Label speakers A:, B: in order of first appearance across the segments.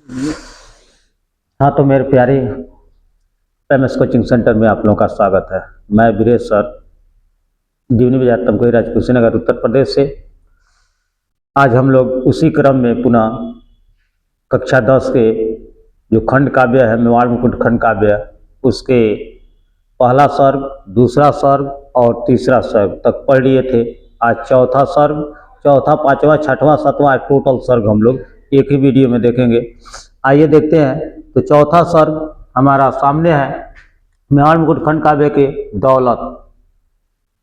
A: हाँ, तो मेरे प्यारे एमएस कोचिंग सेंटर में आप लोगों का स्वागत है। मैं वीरेश सर जीवनी बाजार तमकुही राज्य कुशीनगर उत्तर प्रदेश से। आज हम लोग उसी क्रम में पुनः कक्षा 10 के जो खंड काव्य है, मेवाड़ मुकुट खंड काव्य, उसके पहला सर्ग, दूसरा सर्ग और तीसरा सर्ग तक पढ़ लिए थे। आज चौथा सर्ग, चौथा, पांचवा, छठवां, सातवां टोटल सर्ग हम लोग एक ही वीडियो में देखेंगे। आइए देखते हैं। तो चौथा सर्ग हमारा सामने है। मेवाड़ मुकुट खंड काव्य के दौलत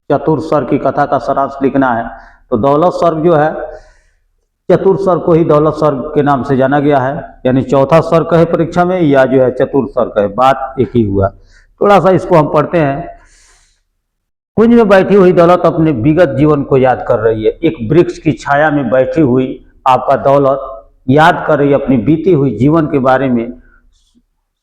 A: चतुर्थ सर्ग की कथा का सारांश लिखना है। तो दौलत सर्ग जो है, चतुर्थ सर्ग को ही दौलत सर्ग के नाम से जाना गया है, यानी चौथा सर्ग है परीक्षा में, या जो है चतुर्थ सर्ग है, बात एक ही हुआ। थोड़ा सा इसको हम पढ़ते हैं। कुंज में बैठी हुई दौलत अपने विगत जीवन को याद कर रही है। एक वृक्ष की छाया में बैठी हुई आपका दौलत याद कर रही है अपनी बीती हुई जीवन के बारे में।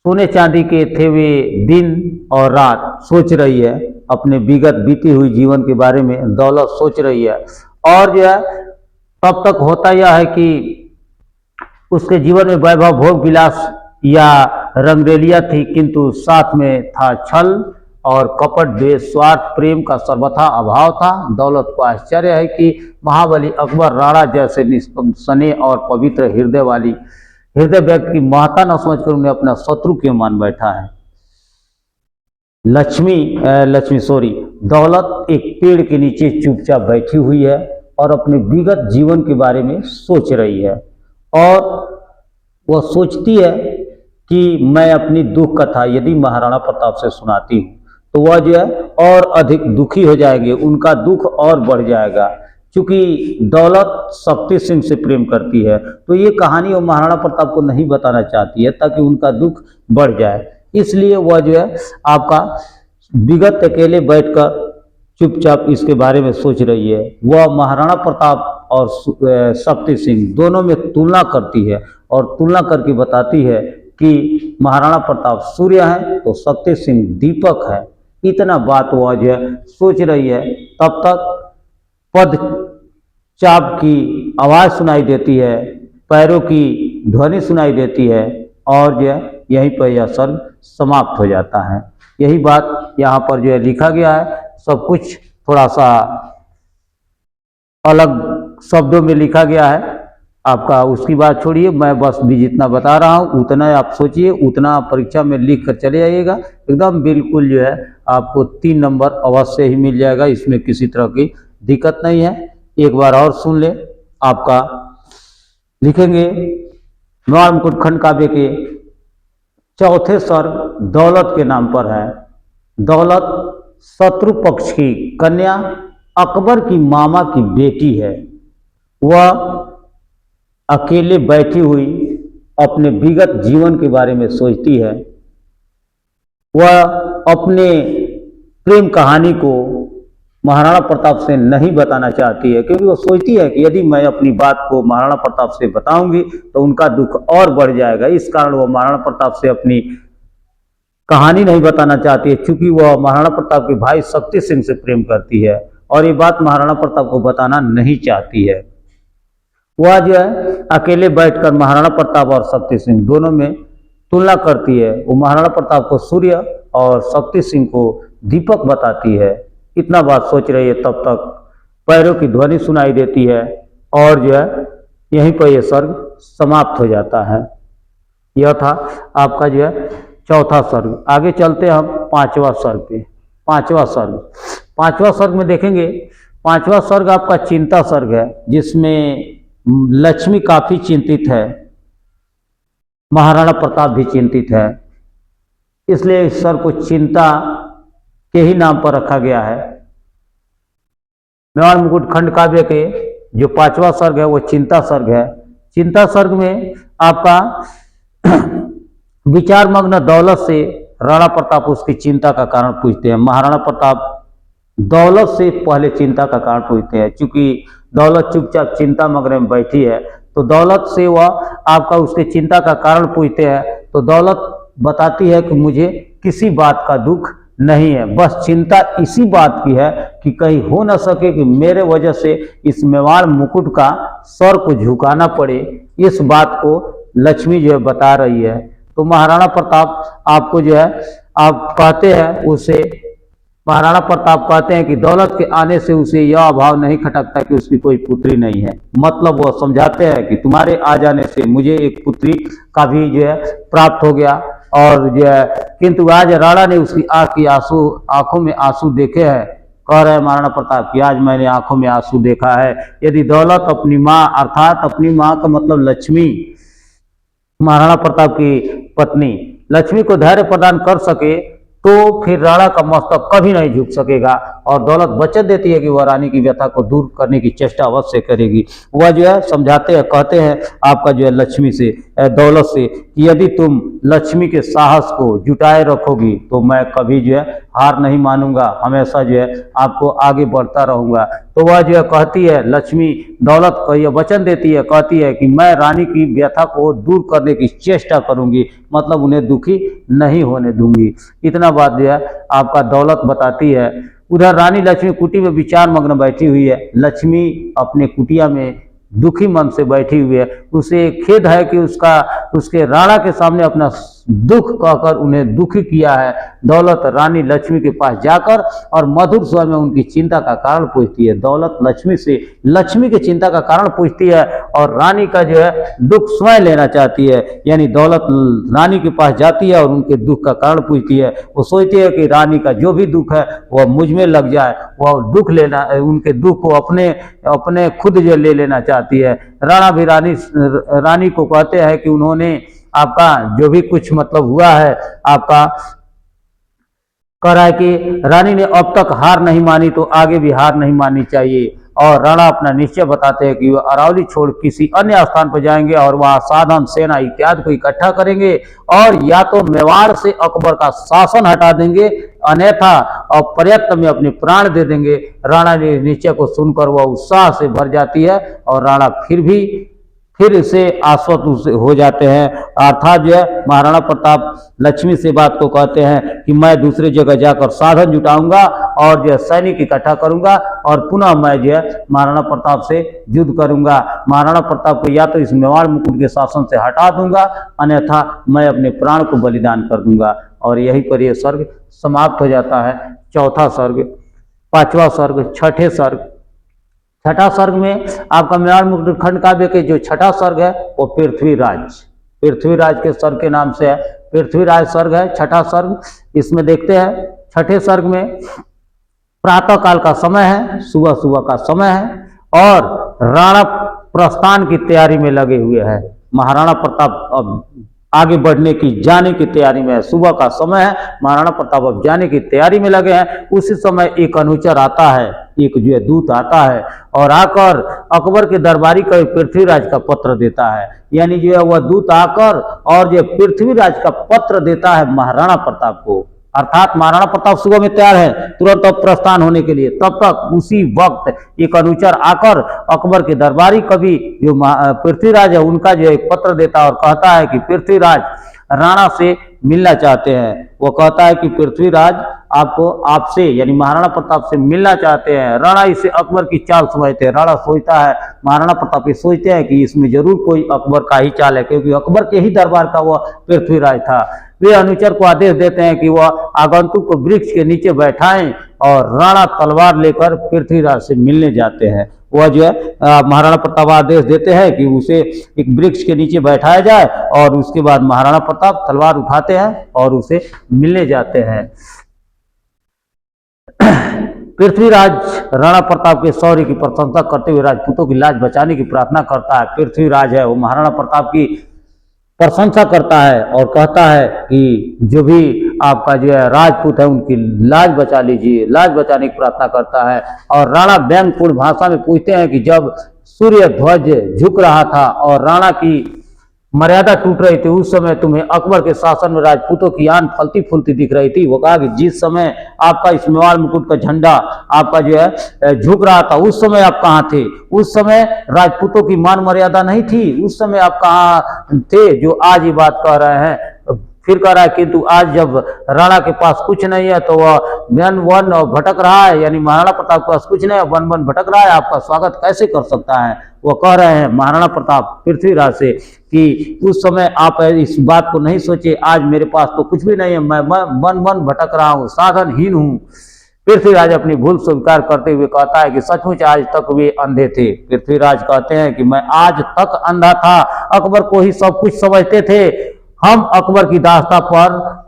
A: सोने चांदी के थे वे दिन और रात सोच रही है, अपने विगत बीती हुई जीवन के बारे में दौलत सोच रही है। और जो है तब तक होता यह है कि उसके जीवन में वैभव, भोग विलास या रंगरेलिया थी, किंतु साथ में था छल और कपट, द्वेष, स्वार्थ, प्रेम का सर्वथा अभाव था। दौलत को आश्चर्य है कि महाबली अकबर, राणा जैसे निस्नेह और पवित्र हृदय व्यक्ति की महत्ता न समझकर उन्हें अपना शत्रु क्यों मान बैठा है। दौलत एक पेड़ के नीचे चुपचाप बैठी हुई है और अपने विगत जीवन के बारे में सोच रही है। और वह सोचती है कि मैं अपनी दुख कथा यदि महाराणा प्रताप से सुनाती हूँ तो वह जो है और अधिक दुखी हो जाएंगे, उनका दुख और बढ़ जाएगा। क्योंकि दौलत शक्ति सिंह से प्रेम करती है, तो ये कहानी वो महाराणा प्रताप को नहीं बताना चाहती है ताकि उनका दुख बढ़ जाए। इसलिए वह जो है आपका विगत अकेले बैठकर चुपचाप इसके बारे में सोच रही है। वह महाराणा प्रताप और शक्ति सिंह दोनों में तुलना करती है और तुलना करके बताती है कि महाराणा प्रताप सूर्य है तो शक्ति सिंह दीपक है। इतना बात वह जो है सोच रही है। तब तक पद चाप की आवाज सुनाई देती है, पैरों की ध्वनि सुनाई देती है और जो है यहीं पर यह सर्ग समाप्त हो जाता है। यही बात यहाँ पर जो है लिखा गया है। सब कुछ थोड़ा सा अलग शब्दों में लिखा गया है आपका, उसकी बात छोड़िए, मैं बस भी जितना बता रहा हूँ उतना आप सोचिए, उतना परीक्षा में लिख कर चले जाइएगा। एकदम बिल्कुल जो है आपको 3 नंबर अवश्य ही मिल जाएगा, इसमें किसी तरह की दिक्कत नहीं है। एक बार और सुन ले। आपका लिखेंगे मेवाड़ मुकुट खंड काव्य के चौथे सर्ग दौलत के नाम पर है। दौलत शत्रु पक्ष की कन्या अकबर की मामा की बेटी है। वह अकेले बैठी हुई अपने विगत जीवन के बारे में सोचती है। वह अपने प्रेम कहानी को महाराणा प्रताप से नहीं बताना चाहती है, क्योंकि वो सोचती है कि यदि मैं अपनी बात को महाराणा प्रताप से बताऊंगी तो उनका दुख और बढ़ जाएगा। इस कारण वो महाराणा प्रताप से अपनी कहानी नहीं बताना चाहती है, क्योंकि वह महाराणा प्रताप के भाई शक्ति सिंह से प्रेम करती है और ये बात महाराणा प्रताप को बताना नहीं चाहती है। वह जो है अकेले बैठकर महाराणा प्रताप और शक्ति सिंह दोनों में तुलना करती है। वो महाराणा प्रताप को सूर्य और शक्ति सिंह को दीपक बताती है। इतना बात सोच रही है, तब तक पैरों की ध्वनि सुनाई देती है और जो है यहीं पर यह सर्ग समाप्त हो जाता है। यह था आपका जो है चौथा सर्ग। आगे चलते हम पांचवा सर्ग पे। पांचवा सर्ग में देखेंगे। पांचवा सर्ग आपका चिंता सर्ग है, जिसमें लक्ष्मी काफी चिंतित है, महाराणा प्रताप भी चिंतित है, इसलिए इस सर्ग को चिंता के ही नाम पर रखा गया है। मेवाड़ मुकुट खंड काव्य के जो पांचवा सर्ग है वो चिंता सर्ग है। चिंता सर्ग में आपका विचार मग्न दौलत से राणा प्रताप उसकी चिंता का कारण पूछते हैं। महाराणा प्रताप दौलत से पहले चिंता का कारण पूछते हैं, क्योंकि दौलत चुपचाप चिंता मग्न में बैठी है, तो दौलत से वह आपका उसके चिंता का कारण पूछते हैं। तो दौलत बताती है कि मुझे किसी बात का दुख नहीं है, बस चिंता इसी बात की है कि कहीं हो न सके कि मेरे वजह से इस मेवाड़ मुकुट का सर को झुकाना पड़े। इस बात को लक्ष्मी जो है बता रही है। तो महाराणा प्रताप आपको जो है आप कहते हैं उसे, महाराणा प्रताप कहते हैं कि दौलत के आने से उसे यह अभाव नहीं खटकता कि उसकी कोई पुत्री नहीं है। मतलब वह समझाते हैं कि तुम्हारे आ जाने से मुझे एक पुत्री का भी जो है प्राप्त हो गया, और जो है किंतु आज राणा ने उसकी आंखों में आंसू देखे हैं। कह रहे हैं महाराणा प्रताप कि आज मैंने आंखों में आंसू देखा है। यदि दौलत अपनी माँ, अर्थात अपनी माँ का मतलब लक्ष्मी, महाराणा प्रताप की पत्नी लक्ष्मी को धैर्य प्रदान कर सके तो फिर राणा का मस्तक कभी नहीं झुक सकेगा। और दौलत वचन देती है कि वह रानी की व्यथा को दूर करने की चेष्टा अवश्य करेगी। वह जो है समझाते हैं, कहते हैं आपका जो है लक्ष्मी से, दौलत से, कि यदि तुम लक्ष्मी के साहस को जुटाए रखोगी तो मैं कभी जो है हार नहीं मानूंगा, हमेशा जो है आपको आगे बढ़ता रहूंगा। तो वह जो है कहती है लक्ष्मी, दौलत को यह वचन देती है, कहती है कि मैं रानी की व्यथा को दूर करने की चेष्टा करूंगी, मतलब उन्हें दुखी नहीं होने दूंगी। इतना बात जो है आपका दौलत बताती है। उधर रानी लक्ष्मी कुटी में विचार मग्न बैठी हुई है। लक्ष्मी अपने कुटिया में दुखी मन से बैठी हुई है। उसे खेद है कि उसके राणा के सामने अपना दुख कहकर उन्हें दुखी किया है। दौलत रानी लक्ष्मी के पास जाकर और मधुर स्वर में उनकी चिंता का कारण पूछती है। दौलत लक्ष्मी से लक्ष्मी की चिंता का कारण पूछती है और रानी का जो है दुख स्वयं लेना चाहती है। यानी दौलत रानी के पास जाती है और उनके दुख का कारण पूछती है। वो सोचती है कि रानी का जो भी दुख है वह मुझ में लग जाए, वह दुख लेना, उनके दुख को अपने खुद जो ले लेना चाहती है। राणा भी रानी को कहते हैं कि उन्होंने आपका जो भी कुछ मतलब हुआ है, आपका कह रहा है कि रानी ने अब तक हार नहीं मानी तो आगे भी हार नहीं माननी चाहिए। और राणा अपना निश्चय बताते हैं कि वह अरावली छोड़ किसी अन्य स्थान पर जाएंगे और वहां साधन, सेना इत्यादि को इकट्ठा करेंगे और या तो मेवाड़ से अकबर का शासन हटा देंगे, अन्यथा और प्रयत्न में अपने प्राण दे देंगे। राणा ने निश्चय को सुनकर वह उत्साह से भर जाती है और राणा फिर से आश्वस्त हो जाते हैं। अर्थात जो है महाराणा प्रताप लक्ष्मी से बात को कहते हैं कि मैं दूसरी जगह जाकर साधन जुटाऊंगा और जो है सैनिक इकट्ठा करूंगा और पुनः मैं जो है महाराणा प्रताप से युद्ध करूंगा। महाराणा प्रताप को या तो इस मेवाड़ मुकुट के शासन से हटा दूंगा, अन्यथा मैं अपने प्राण को बलिदान कर दूंगा। और यहीं पर यह सर्ग समाप्त हो जाता है। चौथा सर्ग, पांचवा सर्ग, छठे सर्ग। छठा सर्ग में आपका मेवाड़ मुकुट खंड काव्य के जो छठा सर्ग है वो पृथ्वीराज के सर्ग के नाम से है। पृथ्वीराज सर्ग है छठा सर्ग। इसमें देखते हैं छठे सर्ग में प्रातः काल का समय है, सुबह सुबह का समय है और राणा प्रस्थान की तैयारी में लगे हुए हैं। महाराणा प्रताप अब आगे बढ़ने की, जाने की तैयारी में है। सुबह का समय है, महाराणा प्रताप अब जाने की तैयारी में लगे हैं। उसी समय एक अनुचर आता है, एक जो है दूत आता है और आकर अकबर के दरबारी को पृथ्वीराज का पत्र देता है। यानी जो है वह दूत आकर और जो पृथ्वीराज का पत्र देता है महाराणा प्रताप को। अर्थात महाराणा प्रताप सुबह में तैयार है तुरंत अब प्रस्थान होने के लिए। तब तक उसी वक्त एक अनुचर आकर अकबर के दरबारी कवि जो पृथ्वीराज है उनका जो एक पत्र देता है और कहता है कि पृथ्वीराज राणा से मिलना चाहते हैं। वो कहता है कि पृथ्वीराज आपसे यानी महाराणा प्रताप से मिलना चाहते हैं। राणा इसे अकबर की चाल समझते हैं। राणा सोचता है, महाराणा प्रताप ये सोचते हैं कि इसमें जरूर कोई अकबर का ही चाल है, क्योंकि अकबर के ही दरबार का वह पृथ्वीराज था। वे अनुचर को आदेश देते हैं कि वह आगंतुक को वृक्ष के नीचे बैठाएं और राणा तलवार लेकर पृथ्वीराज से मिलने जाते हैं। वह जो है महाराणा प्रताप आदेश देते हैं कि उसे एक वृक्ष के नीचे बैठाया जाए और उसके बाद महाराणा प्रताप तलवार उठाते हैं और उसे मिलने जाते हैं। पृथ्वीराज राणा प्रताप के शौर्य की प्रशंसा करते हुए राजपूतों की लाज बचाने की प्रार्थना करता है। पृथ्वीराज है वो महाराणा प्रताप की प्रशंसा करता है और कहता है कि जो भी आपका जो है राजपूत है उनकी लाज बचा लीजिए, लाज बचाने की प्रार्थना करता है। और राणा व्यंग्यपूर्ण भाषा में पूछते हैं कि जब सूर्य ध्वज झुक रहा था और राणा की मर्यादा टूट रही थी, उस समय तुम्हें अकबर के शासन में राजपूतों की आन फलती फूलती दिख रही थी। वो कहा कि जिस समय आपका इस मेवाड़ मुकुट का झंडा आपका जो है झुक रहा था, उस समय आप कहाँ थे? उस समय राजपूतों की मान मर्यादा नहीं थी, उस समय आप कहाँ थे जो आज ये बात कह रहे हैं? फिर कह रहा है किंतु आज जब राणा के पास कुछ नहीं है तो वह वन वन भटक रहा है, यानी महाराणा प्रताप के पास कुछ नहीं है, वन वन भटक रहा है, आपका स्वागत कैसे कर सकता है। वो कह रहे हैं महाराणा प्रताप पृथ्वीराज से कि उस समय आप इस बात को नहीं सोचे, आज मेरे पास तो कुछ भी नहीं है, मैं वन वन भटक रहा हूँ, साधनहीन हूँ। पृथ्वीराज अपनी भूल स्वीकार करते हुए कहता है कि सचमुच आज तक वे अंधे थे। पृथ्वीराज कहते हैं कि मैं आज तक अंधा था, अकबर को ही सब कुछ समझते थे, हम अकबर की दास्ता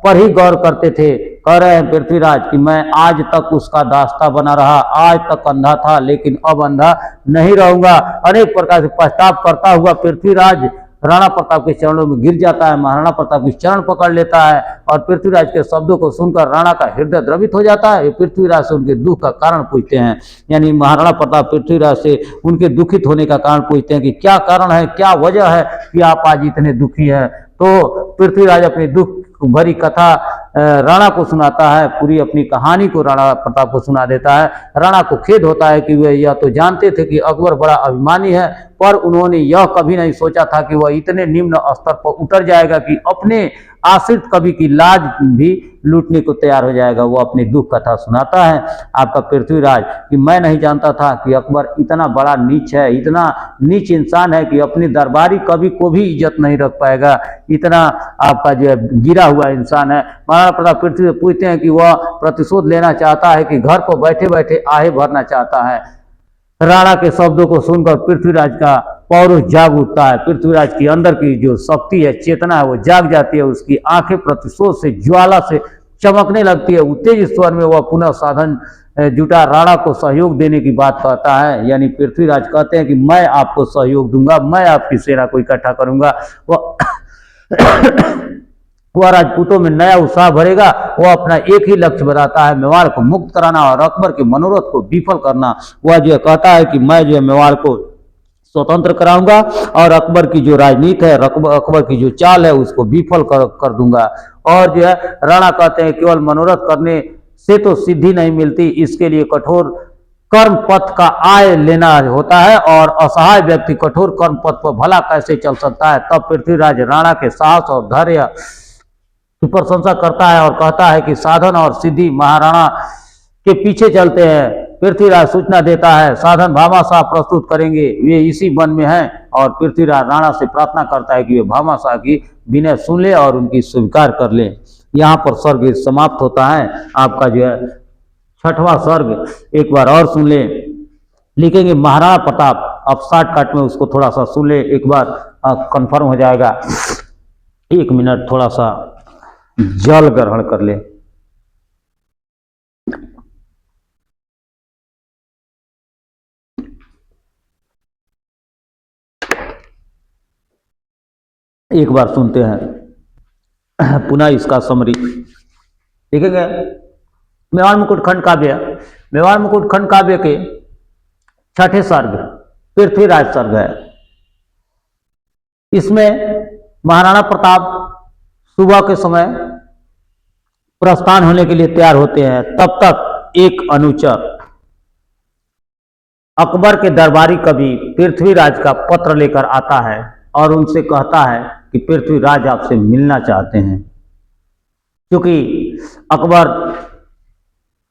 A: पर ही गौर करते थे। कह रहे हैं पृथ्वीराज कि मैं आज तक उसका दास्ता बना रहा, आज तक अंधा था लेकिन अब अंधा नहीं रहूंगा। अनेक प्रकार से पछताव करता हुआ पृथ्वीराज राणा प्रताप के चरणों में गिर जाता है, महाराणा प्रताप की चरण पकड़ लेता है और पृथ्वीराज के शब्दों को सुनकर राणा का हृदय द्रवित हो जाता है। पृथ्वीराज से उनके दुख का कारण पूछते हैं, यानी महाराणा प्रताप पृथ्वीराज से उनके दुखित होने का कारण पूछते हैं कि क्या कारण है, क्या वजह है कि आप आज इतने दुखी हैं। तो पृथ्वीराज अपनी दुख भरी कथा राणा को सुनाता है, पूरी अपनी कहानी को राणा प्रताप को सुना देता है। राणा को खेद होता है कि वे यह तो जानते थे कि अकबर बड़ा अभिमानी है, पर उन्होंने यह कभी नहीं सोचा था कि वह इतने निम्न स्तर पर उतर जाएगा कि अपने आश्रित कवि की लाज भी लूटने को तैयार हो जाएगा। वो अपनी दुख कथा सुनाता है आपका पृथ्वीराज कि मैं नहीं जानता था कि अकबर इतना बड़ा नीच है, इतना नीच इंसान है कि अपनी दरबारी कवि को भी इज्जत नहीं रख पाएगा, इतना आपका जो है गिरा हुआ इंसान है। महाराणा प्रताप पृथ्वी से पूछते हैं कि वह प्रतिशोध लेना चाहता है कि घर पर बैठे बैठे आहे भरना चाहता है। राणा के शब्दों को सुनकर पृथ्वीराज का पौरुष जाग उठता है, पृथ्वीराज की अंदर की जो शक्ति है, चेतना है, वो जाग जाती है, उसकी आंखें प्रतिशोध से ज्वाला से चमकने लगती है। उत्तेजित स्वर में वह पुनः साधन जुटा राणा को सहयोग देने की बात कहता है, यानी पृथ्वीराज कहते हैं कि मैं आपको सहयोग दूंगा, मैं आपकी सेना को इकट्ठा करूंगा। वह राजपूतों में नया उत्साह भरेगा। वह अपना एक ही लक्ष्य बताता है, मेवाड़ को मुक्त कराना और अकबर के मनोरथ को विफल करना। वह जो कहता है कि मैं जो है मेवाड़ को स्वतंत्र कराऊंगा और अकबर की जो राजनीति है, अकबर की जो चाल है, उसको विफल कर दूंगा। और जो है राणा कहते हैं केवल मनोरथ करने से तो सिद्धि नहीं मिलती, इसके लिए कठोर कर्म पथ का आय लेना होता है और असहाय व्यक्ति कठोर कर्म पथ पर भला कैसे चल सकता है। तब पृथ्वीराज राणा के साहस और धैर्य की प्रशंसा करता है और कहता है कि साधन और सिद्धि महाराणा के पीछे चलते हैं। पृथ्वीराज सूचना देता है साधन भामाशाह प्रस्तुत करेंगे, वे इसी वन में हैं। और पृथ्वीराज राणा से प्रार्थना करता है कि वे भामाशाह की विनय सुन ले और उनकी स्वीकार कर ले। यहाँ पर सर्ग समाप्त होता है। आपका जो है 6वां सर्ग एक बार और सुन ले, लिखेंगे महाराणा प्रताप। अब शॉर्टकट में उसको थोड़ा सा सुन ले, एक बार कंफर्म हो जाएगा। 1 मिनट थोड़ा सा जल ग्रहण कर ले। एक बार सुनते हैं पुनः इसका समरी। देखेंगे मेवाड़ मुकुट खंड काव्य, मेवाड़ मुकुट खंड काव्य के 6ठे सर्ग पृथ्वीराज सर्ग है। इसमें महाराणा प्रताप सुबह के समय प्रस्थान होने के लिए तैयार होते हैं, तब तक एक अनुचर अकबर के दरबारी कवि पृथ्वीराज का पत्र लेकर आता है और उनसे कहता है कि पृथ्वीराज आपसे मिलना चाहते हैं। क्योंकि अकबर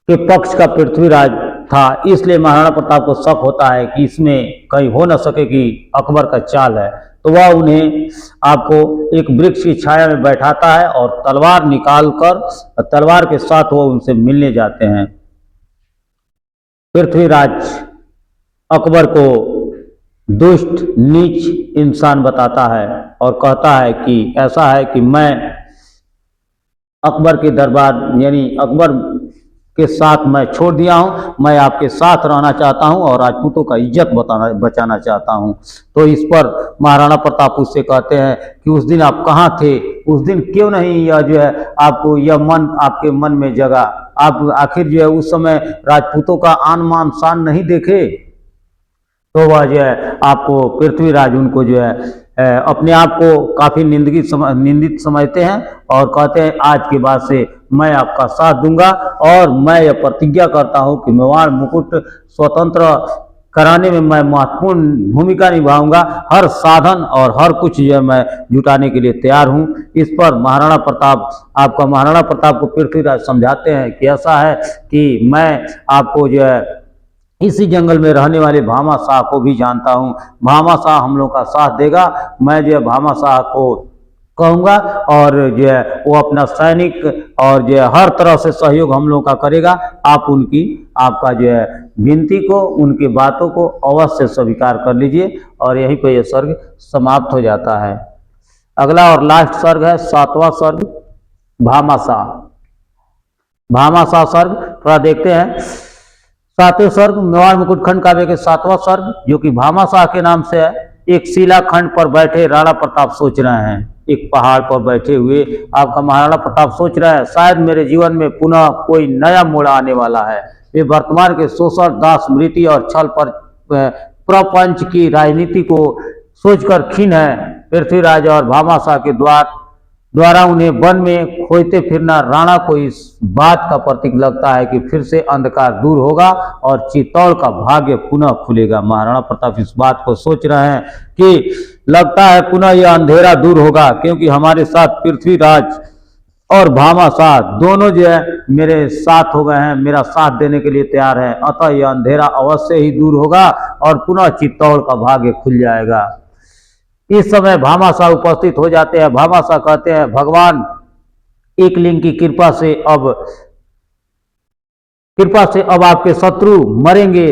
A: के पक्ष का पृथ्वीराज था, इसलिए महाराणा प्रताप को शक होता है कि इसमें कहीं हो न सके कि अकबर का चाल है। तो वह उन्हें आपको एक वृक्ष की छाया में बैठाता है और तलवार निकालकर तलवार के साथ वो उनसे मिलने जाते हैं। पृथ्वीराज अकबर को दुष्ट नीच इंसान बताता है और कहता है कि ऐसा है कि मैं अकबर के दरबार यानी अकबर के साथ मैं छोड़ दिया हूं, मैं आपके साथ रहना चाहता हूं और राजपूतों का इज्जत बचाना चाहता हूं। तो इस पर महाराणा प्रताप उससे कहते हैं कि उस दिन आप कहाँ थे, उस दिन क्यों नहीं यह जो है आपको यह मन आपके मन में जगा, आप आखिर जो है उस समय राजपूतों का आन मान शान नहीं देखे। तो वह जो है आपको पृथ्वीराज उनको जो है अपने आप को काफी निंदित समझते हैं और कहते हैं आज के बाद से मैं आपका साथ दूंगा और मैं यह प्रतिज्ञा करता हूं कि मेवाड़ मुकुट स्वतंत्र कराने में मैं महत्वपूर्ण भूमिका निभाऊंगा। हर साधन और हर कुछ जो है मैं जुटाने के लिए तैयार हूं। इस पर महाराणा प्रताप, आपका महाराणा प्रताप को पृथ्वीराज समझाते हैं कि ऐसा है कि मैं आपको जो है इसी जंगल में रहने वाले भामा शाह को भी जानता हूं। भामा शाह हम लोग का साथ देगा। मैं जो है भामा शाह को कहूँगा और जो है वो अपना सैनिक और जो है हर तरह से सहयोग हम लोगों का करेगा। आप उनकी, आपका जो है विनती को, उनकी बातों को अवश्य स्वीकार कर लीजिए। और यहीं पे ये सर्ग समाप्त हो जाता है। अगला और लास्ट सर्ग है 7वां सर्ग, भामाशाह। भामाशाह सर्ग थोड़ा देखते हैं। 7वें सर्ग मेवाड़ मुकुट खंड काव्य के 7वां सर्ग, जो कि भामाशाह के नाम से है। एक शिलाखंड पर बैठे राणा प्रताप सोच रहे हैं, एक पहाड़ पर बैठे हुए आपका महाराणा प्रताप सोच रहा है, शायद मेरे जीवन में पुनः कोई नया मोड़ आने वाला है। वे वर्तमान के शोषण, दास, स्मृति और छल पर प्रपंच की राजनीति को सोचकर खिन्न है। पृथ्वीराज और भामाशाह के द्वारा उन्हें वन में खोजते फिरना राणा को इस बात का प्रतीक लगता है कि फिर से अंधकार दूर होगा और चित्तौड़ का भाग्य पुनः खुलेगा। महाराणा प्रताप इस बात को सोच रहे हैं कि लगता है पुनः यह अंधेरा दूर होगा, क्योंकि हमारे साथ पृथ्वीराज और भामाशाह दोनों जो है मेरे साथ हो गए हैं, मेरा साथ देने के लिए तैयार है। अतः यह अंधेरा अवश्य ही दूर होगा और पुनः चित्तौड़ का भाग्य खुल जाएगा। इस समय भामाशाह उपस्थित हो जाते हैं। भामाशाह कहते हैं, भगवान एकलिंग की कृपा से अब आपके शत्रु मरेंगे।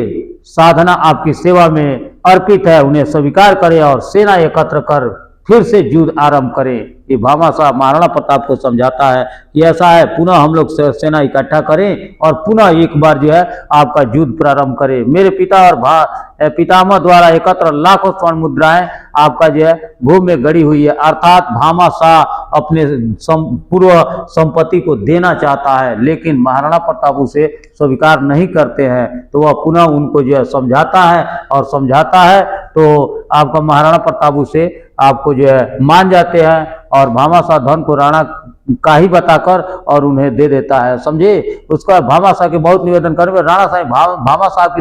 A: साधना आपकी सेवा में अर्पित है, उन्हें स्वीकार करें और सेना एकत्र कर फिर से युद्ध आरंभ करें। ये भामाशाह महाराणा प्रताप को समझाता है कि ऐसा है, पुनः हम लोग सेना इकट्ठा करें और पुनः एक बार जो है आपका युद्ध प्रारंभ करें। मेरे पिता और पितामह द्वारा एकत्र लाखों स्वर्ण मुद्राएं आपका जो है भूमि में गड़ी हुई है। अर्थात भामाशाह अपने पूर्व संपत्ति को देना चाहता है, लेकिन महाराणा प्रताप उसे स्वीकार नहीं करते हैं। तो वह पुनः उनको जो है समझाता है और समझाता है तो आपका महाराणा प्रताप उसे आपको जो है मान जाते हैं और भामाशाह धन को राणा का ही बताकर और उन्हें दे देता है। समझे, उसका भामाशाह के बहुत निवेदन करने पर राणा साहब भामाशाह की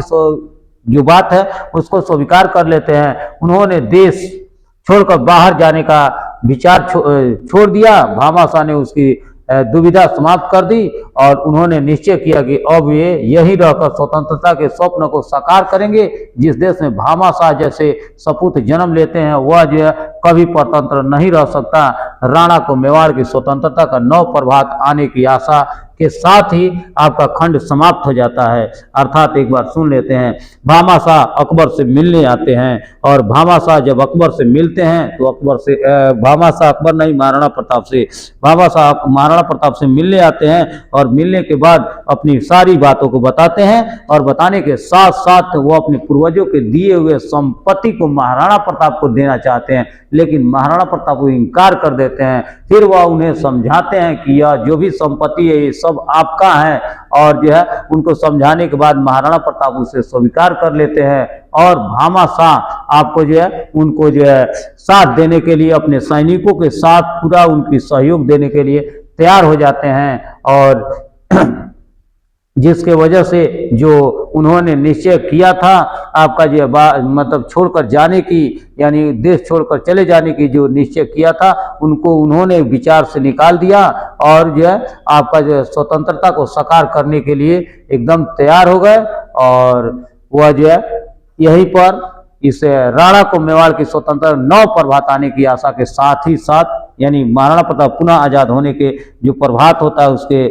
A: जो बात है उसको स्वीकार कर लेते हैं। उन्होंने देश छोड़कर बाहर जाने का विचार छोड़ दिया। भामाशाह ने उसकी दुविधा समाप्त कर दी और उन्होंने निश्चय किया कि अब ये यहीं रहकर स्वतंत्रता के स्वप्न को साकार करेंगे। जिस देश में भामाशाह जैसे सपूत जन्म लेते हैं वह जो है कभी परतंत्र नहीं रह सकता। राणा को मेवाड़ की स्वतंत्रता का नव प्रभात आने की आशा के साथ ही आपका खंड समाप्त हो जाता है। अर्थात एक बार सुन लेते हैं, भामाशाह अकबर से मिलने आते हैं और भामाशाह जब अकबर से मिलते हैं तो भामाशाह अकबर नहीं, महाराणा प्रताप से, भामाशाह महाराणा प्रताप से मिलने आते हैं और मिलने के बाद अपनी सारी बातों को बताते हैं और बताने के साथ साथ वो अपने पूर्वजों के दिए हुए संपत्ति को महाराणा प्रताप को देना चाहते हैं, लेकिन महाराणा प्रताप को इनकार कर देते हैं। फिर वह उन्हें समझाते हैं कि यह जो भी संपत्ति है ये सब आपका है और जो है उनको समझाने के बाद महाराणा प्रताप उसे स्वीकार कर लेते हैं और भामाशाह आपको जो है उनको जो है साथ देने के लिए अपने सैनिकों के साथ पूरा उनकी सहयोग देने के लिए तैयार हो जाते हैं। और जिसके वजह से जो उन्होंने निश्चय किया था आपका जो मतलब छोड़कर जाने की, यानी देश छोड़कर चले जाने की जो निश्चय किया था उनको उन्होंने विचार से निकाल दिया और जो है आपका जो स्वतंत्रता को साकार करने के लिए एकदम तैयार हो गए। और वह जो है यहीं पर इस राणा को मेवाड़ की स्वतंत्रता नव प्रभात आने की आशा के साथ ही साथ, यानी महाराणा प्रताप पुनः आजाद होने के जो प्रभात होता है उसके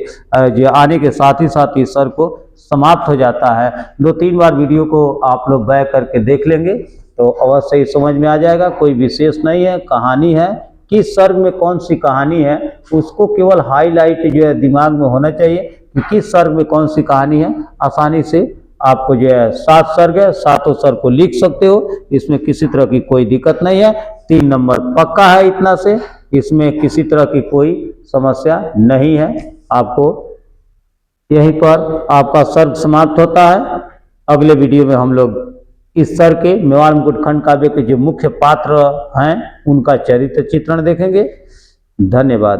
A: जो आने के साथ ही साथ इस सर्ग को समाप्त हो जाता है। 2-3 बार वीडियो को आप लोग बैक करके देख लेंगे तो अवश्य ही समझ में आ जाएगा। कोई विशेष नहीं है, कहानी है, किस सर्ग में कौन सी कहानी है उसको केवल हाईलाइट जो है दिमाग में होना चाहिए कि किस सर्ग में कौन सी कहानी है। आसानी से आपको जो है 7 सर्ग है, 7 सर्ग को लिख सकते हो, इसमें किसी तरह की कोई दिक्कत नहीं है। 3 नंबर पक्का है, इतना से इसमें किसी तरह की कोई समस्या नहीं है। आपको यहीं पर आपका सर्ग समाप्त होता है। अगले वीडियो में हम लोग इस सर्ग के मेवाड़ मुकुट खंड काव्य के जो मुख्य पात्र हैं उनका चरित्र चित्रण देखेंगे। धन्यवाद।